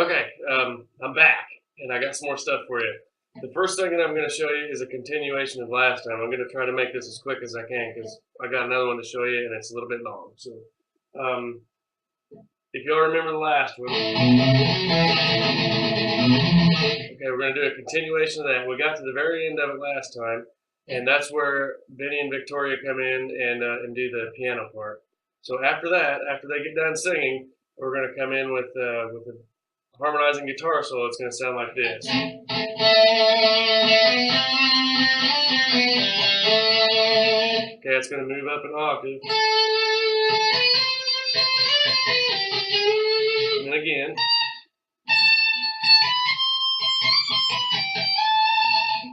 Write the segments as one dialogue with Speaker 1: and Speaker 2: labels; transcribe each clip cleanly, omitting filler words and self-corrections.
Speaker 1: Okay, I'm back, and I got some more stuff for you. The first thing that I'm going to show you is a continuation of last time. I'm going to try to make this as quick as I can because I got another one to show you, and it's a little bit long. So, if y'all remember the last one, okay, we're going to do a continuation of that. We got to the very end of it last time, and that's where Benny and Victoria come in and do the piano part. So after that, after they get done singing, we're going to come in with a harmonizing guitar solo. It's going to sound like this. Okay, it's going to move up an octave. And then again.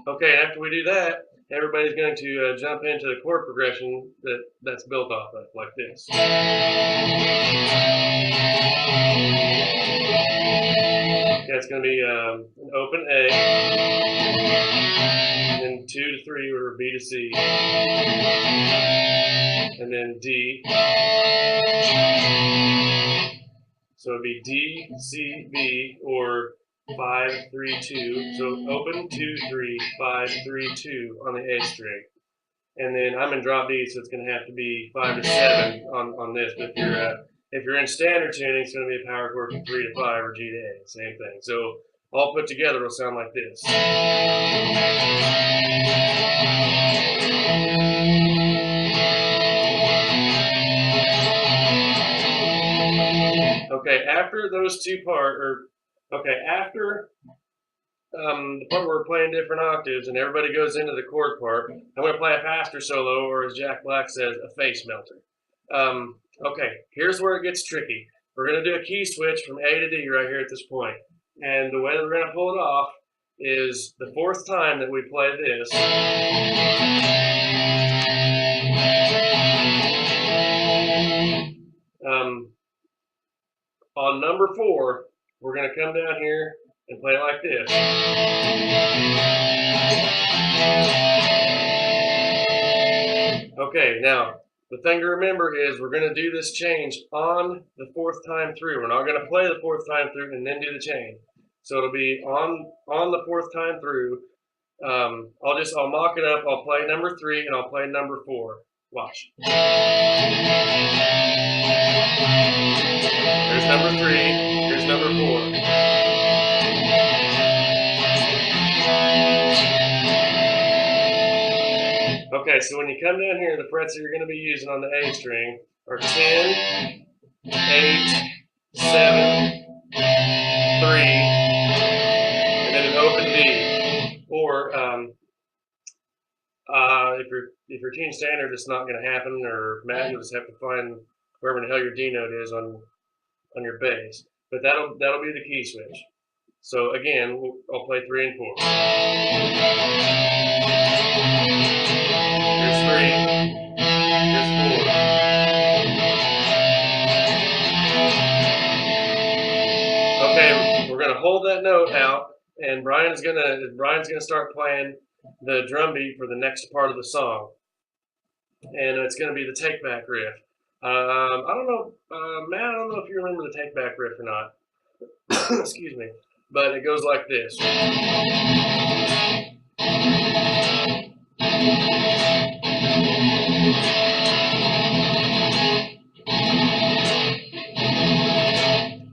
Speaker 1: Okay, after we do that, everybody's going to jump into the chord progression that's built off of, like this. Okay, it's going to be an open A, and then 2 to 3 or B to C, and then D. So it'd be D, C, B, or 5, 3, 2. So open 2, 3, 5, 3, 2 on the A string. And then I'm in drop D, so it's going to have to be 5 to 7 on this. But if you're in standard tuning, it's going to be a power chord from 3 to 5 or G to A. Same thing. So all put together, it'll sound like this. Okay, after those two parts, after the part where we're playing different octaves and everybody goes into the chord part, I'm going to play a faster solo, or as Jack Black says, a face melter. Okay, here's where it gets tricky. We're going to do a key switch from A to D right here at this point. And the way that we're going to pull it off is the fourth time that we play this. On number 4, we're going to come down here and play it like this. Okay, now the thing to remember is we're going to do this change on the 4th time through. We're not going to play the 4th time through and then do the change. So it'll be on the 4th time through. I'll mock it up. I'll play number 3 and I'll play number 4. Watch. Here's number 3. Here's number 4. Okay, so when you come down here, the frets that you're going to be using on the A string are 10, 8, 7, 3, and then an open D. Or if you're tuning standard, it's not going to happen, or Matt, you'll just have to find wherever the hell your D note is on your bass. But that'll be the key switch. So again, I'll play 3 and 4. Here's 3. Here's 4. Okay, we're gonna hold that note out, and Brian's gonna start playing the drum beat for the next part of the song, and it's gonna be the take back riff. I don't know, Matt, I don't know if you remember the take back riff or not. Excuse me, but it goes like this.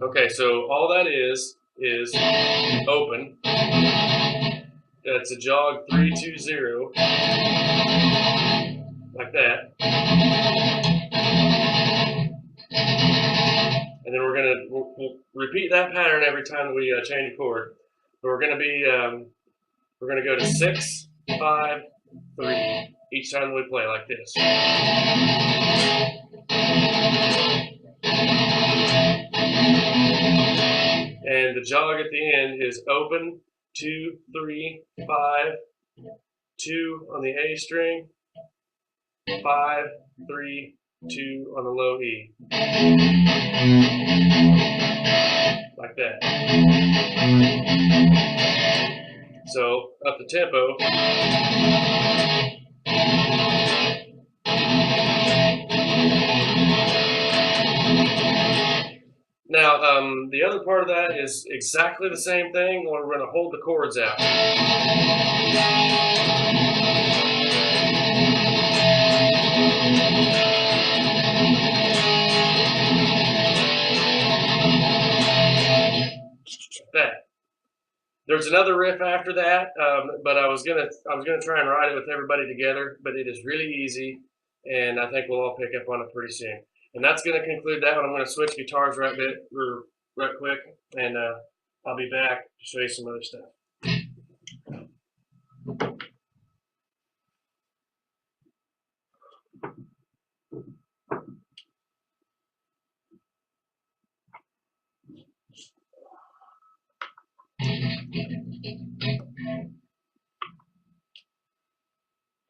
Speaker 1: Okay, so all that is open. That's a jog 3-2-0, like that. And then we'll repeat that pattern every time that we change a chord. But we're gonna go to 6, 5, 3 each time that we play like this. And the jog at the end is open 2, 3, 5, 2 on the A string, 5, 3, 2 on the low E. Like that. So, up the tempo. Now, Now, the other part of that is exactly the same thing, where we're going to hold the chords out. That. There's another riff after that, but I was gonna try and write it with everybody together, but it is really easy, and I think we'll all pick up on it pretty soon. And that's gonna conclude that one. I'm gonna switch guitars right quick, and I'll be back to show you some other stuff.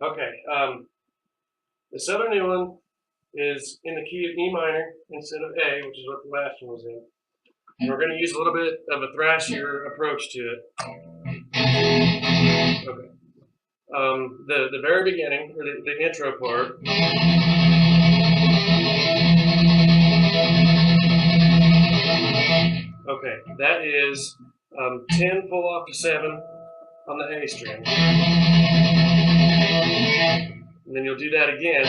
Speaker 1: Okay, this other new one is in the key of E minor instead of A, which is what the last one was in. And we're going to use a little bit of a thrashier approach to it. Okay. The very beginning, or the intro part. Okay, that is 10 pull off to 7 on the A string. And then you'll do that again.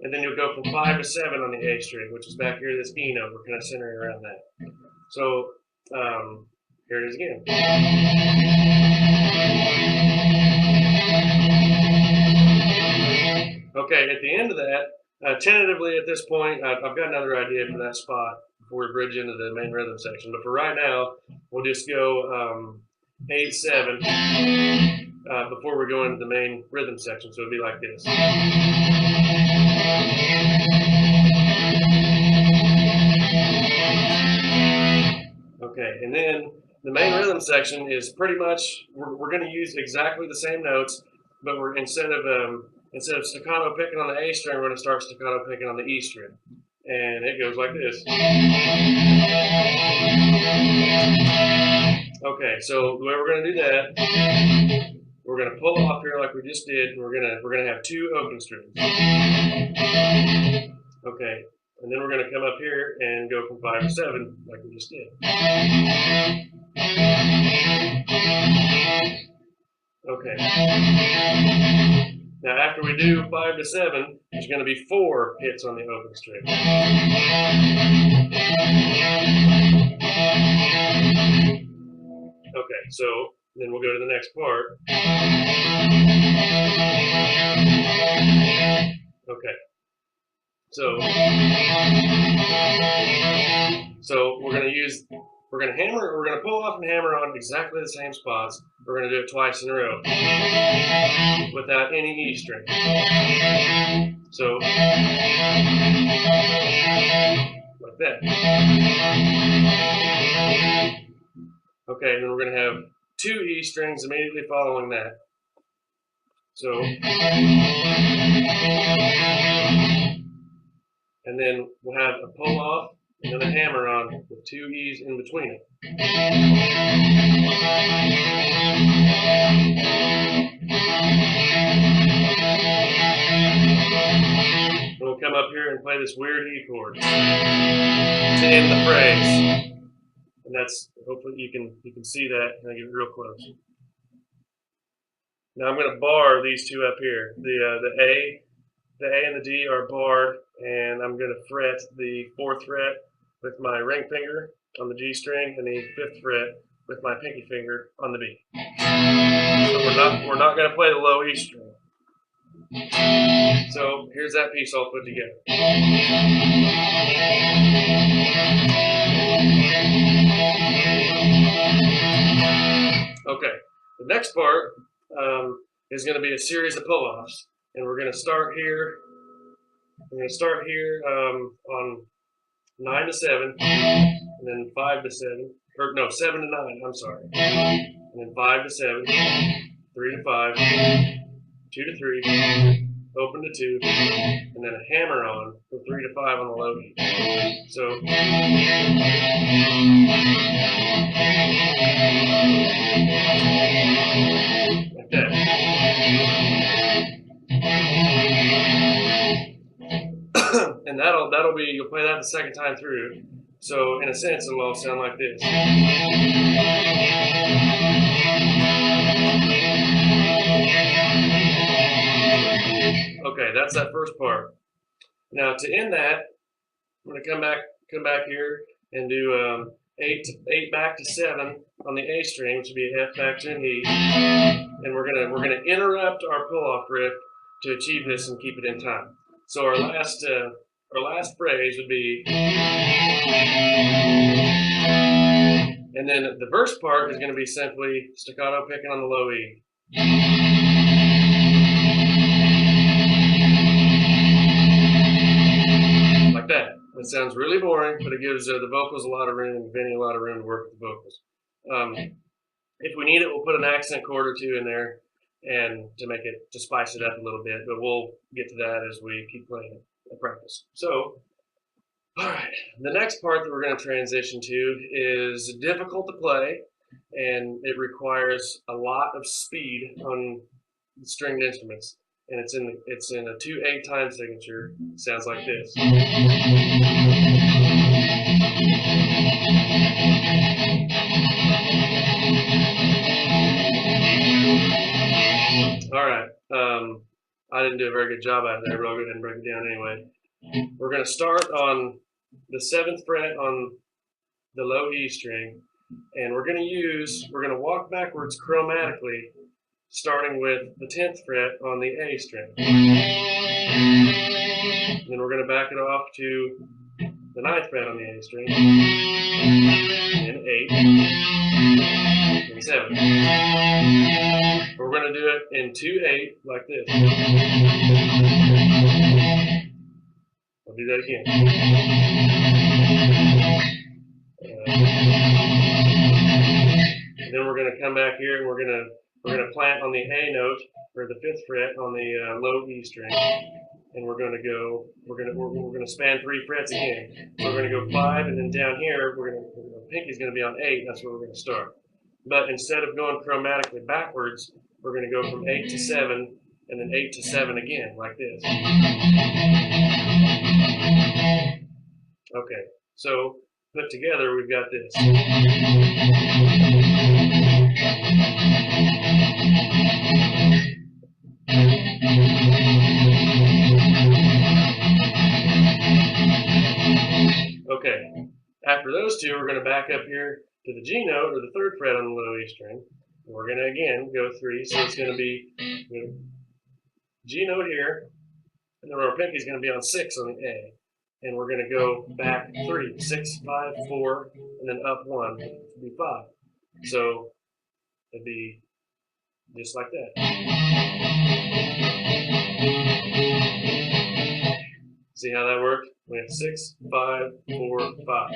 Speaker 1: And then you'll go from 5 to 7 on the A string, which is back here, this E note. We're kind of centering around that. So here it is again. Okay, at the end of that, tentatively at this point, I've got another idea for that spot before we bridge into the main rhythm section. But for right now, we'll just go 8, 7 before we go into the main rhythm section. So it'll be like this. Okay, and then the main rhythm section is pretty much, we're going to use exactly the same notes, but we're instead of staccato picking on the A string, we're going to start staccato picking on the E string. And it goes like this. Okay, so the way we're going to do that, we're going to pull off here like we just did, and we're going to have 2 open strings. Okay, and then we're going to come up here and go from 5 to 7 like we just did. Okay. Now after we do 5 to 7, there's going to be 4 hits on the open string. Okay, so then we'll go to the next part. Okay. So we're going to pull off and hammer on exactly the same spots. We're going to do it twice in a row without any E string. So like that. Okay, and then we're going to have 2 E strings immediately following that. So, and then we'll have a pull off and then a hammer on with 2 E's in between it. And we'll come up here and play this weird E chord to end the phrase. And that's, hopefully you can see that, and I get real close. Now I'm going to bar these 2 up here. The A and the D are barred, and I'm going to fret the 4th fret with my ring finger on the G string and the 5th fret with my pinky finger on the B. So we're not going to play the low E string. So here's that piece all put together. Okay, the next part is going to be a series of pull-offs, and we're going to start here. We're going to start here on 9 to 7, and then 5 to 7, or no, 7 to 9, I'm sorry. And then 5 to 7, 3 to 5, 2 to 3, open to 2, and then a hammer on from 3 to 5 on the low E. So, like that. And that'll that'll be, you'll play that the second time through. So in a sense, it'll all sound like this. Okay, that's that first part. Now to end that, I'm going to come back here and do 8 back to 7 on the A string, which would be a F back to an E, and we're gonna interrupt our pull-off riff to achieve this and keep it in time. So our last phrase would be, and then the verse part is going to be simply staccato picking on the low E. Like that. It sounds really boring, but it gives the vocals a lot of room and Vinny a lot of room to work with the vocals. If we need it, we'll put an accent chord or two in there and to spice it up a little bit, but we'll get to that as we keep playing it at practice. So, all right, the next part that we're going to transition to is difficult to play, and it requires a lot of speed on the stringed instruments. And it's in a 2/8 time signature. It sounds like this. All right. I didn't do a very good job out there, but I'll go ahead and break it down anyway. We're going to start on the 7th fret on the low E string, and we're going to walk backwards chromatically, starting with the 10th fret on the A string. And then we're going to back it off to the 9th fret on the A string, and 8, and 7. We're going to do it in 2/8 like this. I'll do that again. And then we're going to come back here and we're going to plant on the A note, or the 5th fret on the low E string, and we're going to span 3 frets again. So we're going to go 5, and then down here pinky's going to be on 8. That's where we're going to start. But instead of going chromatically backwards, we're going to go from 8 to 7, and then 8 to 7 again, like this. Okay, so put together, we've got this. Okay, after those two, we're going to back up here to the G note, or the 3rd fret on the low E string. And we're going to, again, go 3, so it's going to be G note here, and then our pinky is going to be on 6 on the A. And we're going to go back 3, 6, 5, 4, and then up 1, it would be 5. So it'd be just like that. See how that worked? We have 6, 5, 4, 5.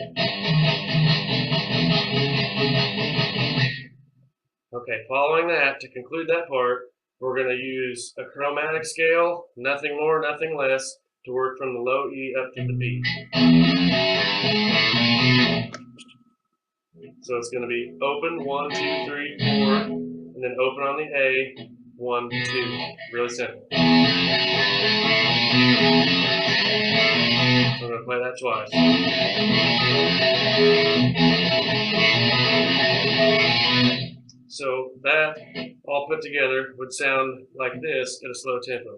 Speaker 1: Okay, following that, to conclude that part, we're going to use a chromatic scale, nothing more, nothing less, to work from the low E up to the B. So it's going to be open 1, 2, 3, 4, and then open on the A 1, 2. Really simple. So I'm going to play that twice. So that all put together would sound like this at a slow tempo.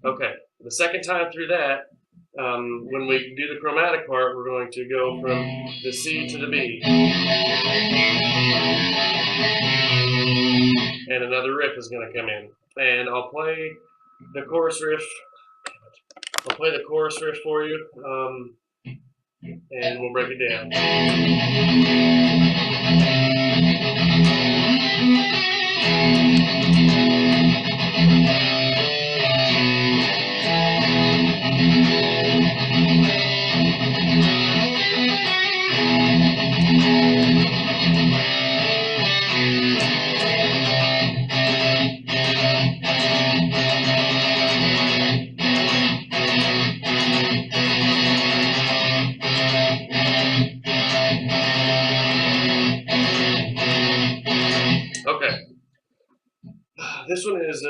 Speaker 1: Okay, the second time through that, when we do the chromatic part, we're going to go from the C to the B. And another riff is going to come in. And I'll play the chorus riff. I'll play the chorus riff for you, and we'll break it down. This one is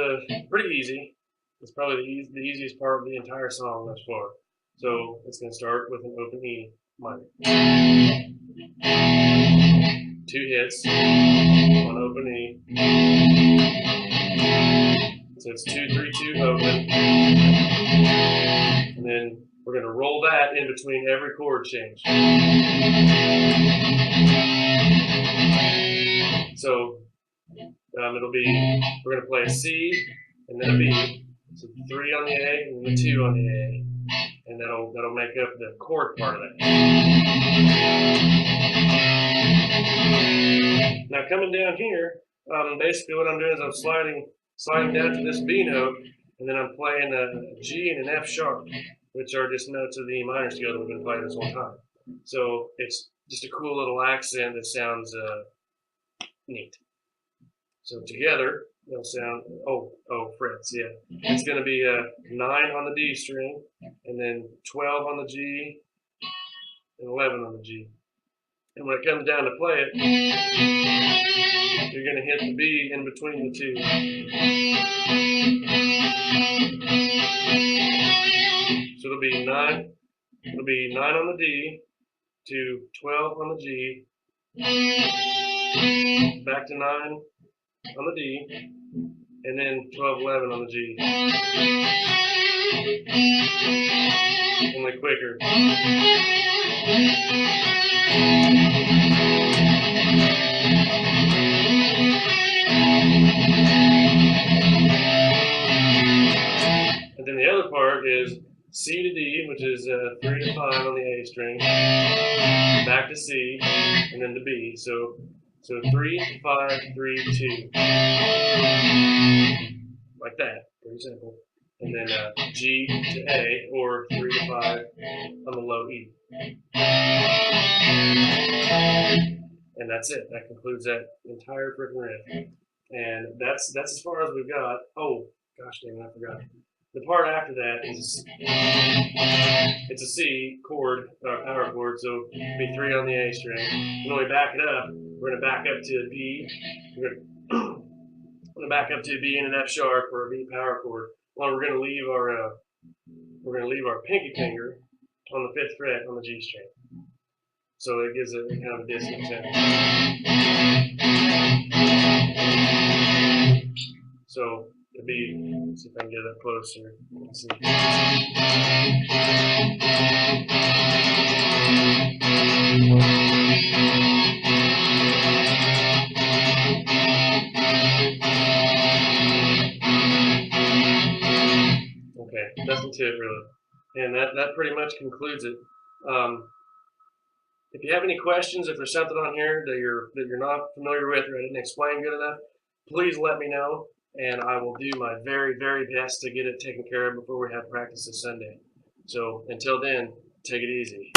Speaker 1: pretty easy. It's probably the easiest part of the entire song thus far. So it's going to start with an open E minor. 2 hits on open E. So it's 2, 3, 2 open. And then we're going to roll that in between every chord change. So it'll be, we're going to play a C and then a B. So 3 on the A and then the 2 on the A. And that'll make up the chord part of that. Now coming down here, basically what I'm doing is I'm sliding down to this B note, and then I'm playing a G and an F sharp, which are just notes of the E minor scale that we've been playing this whole time. So it's just a cool little accent that sounds neat. So together, they'll sound, frets, yeah. It's going to be 9 on the D string, and then 12 on the G, and 11 on the G. And when it comes down to play it, you're going to hit the B in between the 2. So it'll be 9 on the D to 12 on the G, back to 9 on the D, and then 12, 11 on the G. Only quicker. And then the other part is C to D, which is 3 to 5 on the A string, back to C, and then to B. So 3, 5, 3, 2. Like that, pretty simple. And then G to A, or 3 to 5 on the low E. And that's it. That concludes that entire freaking riff. And that's as far as we've got. Oh, gosh dang it, I forgot. The part after that is, it's a C chord, power chord, so it'll be 3 on the A string. And when we back it up, we're going to back up to a B. We're going to back up to a B and an F sharp or a B power chord. Well, we're going to leave our pinky finger on the 5th fret on the G string. So it gives it kind of a dissonant sound. So it'd be, let's see if I can get that closer. Let's see. Okay, nothing to it really. And that pretty much concludes it. If you have any questions, if there's something on here that you're not familiar with or I didn't explain good enough, please let me know, and I will do my very, very best to get it taken care of before we have practice this Sunday. So until then, take it easy.